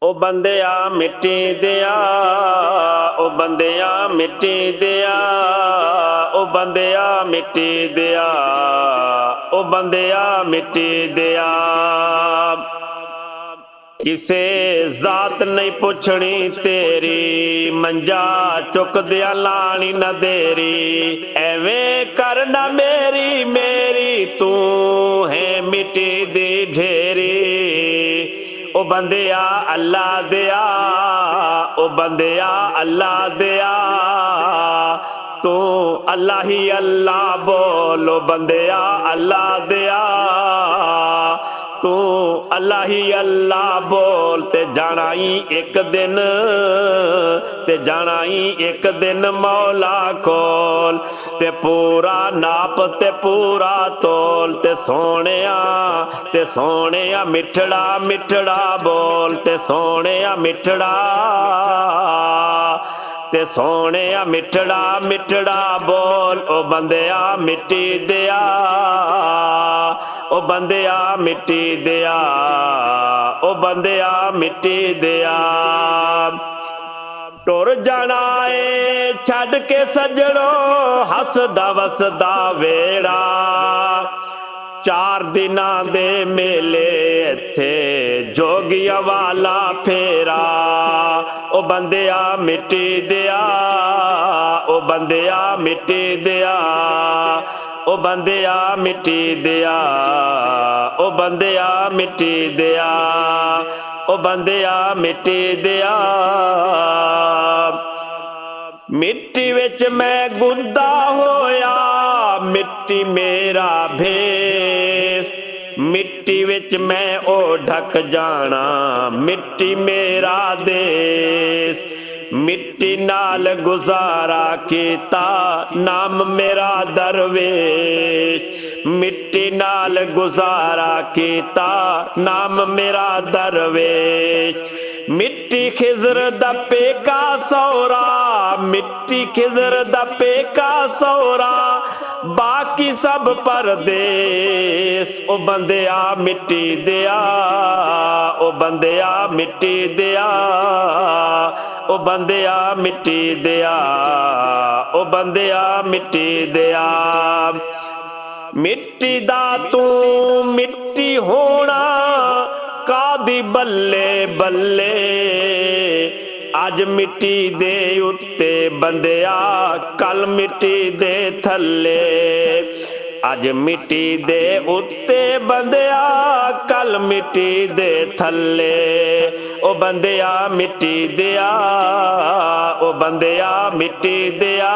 ओ बंदिया मिट्टी दिया, ओ बंदिया मिट्टी दिया, ओ बंदिया मिट्टी दिया, ओ बंदिया मिट्टी दिया। किसे जात नहीं पुछनी तेरी, मंजा चुक दिया लानी न देरी। एवें करना मेरी मेरी, तू है मिट्टी दी ढेरी। ओ बंदिया अल्लाह दिया, ओ बंदिया अल्लाह दिया, तू अल्लाह ही अल्लाह बोलो बंदिया अल्लाह दिया। तू अल्लाह ही अल्लाह बोल ते जाना ही एक दिन, ते जाना ही एक दिन मौला कोल। ते पूरा नाप ते पूरा तोल, ते सोने मिठड़ा मिठड़ा बोल, ते सोने मिठड़ा, ते सोने मिठड़ा मिठड़ा बोल। ओ बंदिया मिट्टी दिया, ओ बंदिया मिट्टी दिया, ओ बंदिया मिट्टी दिया। टुर जाना ए छड़ के सजड़ो, हसदा वसदा वेड़ा। चार दिना दे मेले इत्थे जोगिया वाला फेरा। ओ बंदिया मिट्टी दिया, ओ बंदिया मिट्टी दिया, ओ बंदिया मिट्टी दिया, ओ बंदिया मिट्टी दिया, ओ बंदिया मिट्टी दिया। मिट्टी विच मैं गुद्दा होया, मिट्टी मेरा भेस। मिट्टी विच मैं ओ ढक जाना, मिट्टी मेरा देश। मिट्टी नाल गुजारा कीता, नाम मेरा दरवेश। मिट्टी नाल गुजारा कीता, नाम मेरा दरवेश। मिट्टी खिजर दा पेका सौरा, मिट्टी खिजर दा पेका सौरा, बाकी सब परदेस। ओ बंदिया मिट्टी दिया, ओ बंदिया मिट्टी दिया, ओ बंदिया मिट्टी दिया, ओ बंदिया मिट्टी दिया। मिट्टी दा तू मिट्टी होना, कादी बल्ले बल्ले। अज मिट्टी दे उत्ते बंदिया, कल मिट्टी दे थल्ले। अज मिट्टी दे उत्ते बंदिया, कल मिट्टी दे थल्ले। ओ बंदिया मिट्टी दिया, ओ बंदिया मिट्टी दिया,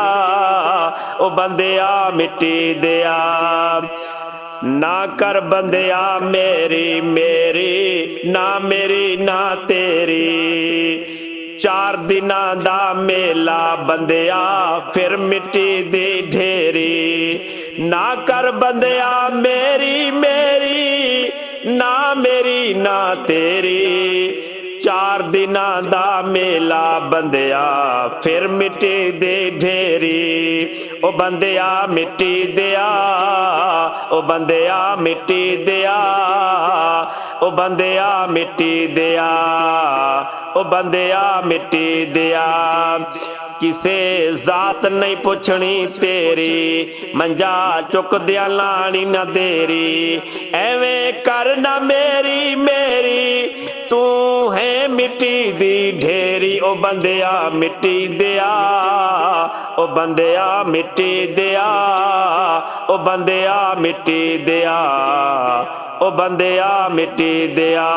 ओ बंदिया मिट्टी दिया। ना कर बंदिया मेरी मेरी, ना मेरी ना तेरी। चार दिना दा मेला बंदिया, फिर मिट्टी दी ढेरी। ना कर बंदिया मेरी मेरी, ना मेरी ना तेरी। चार दिना दा मेला बंदिया, फिर मिट्टी दी ढेरी। ओ बंदिया मिट्टी दिया, ओ बंदिया मिट्टी दिया, ओ बंदिया मिट्टी दिया, ओ बंदिया मिट्टी दिया। किसे जात नहीं पुछनी तेरी, मंजा चुक दिया लानी न देरी। एवें करना मेरी मेरी, तू है मिट्टी दी ढेरी। ओ बंदिया मिट्टी दिया, ओ बंदिया मिट्टी दिया, ओ बंदिया मिट्टी दिया, ओ बंदिया मिट्टी दिया।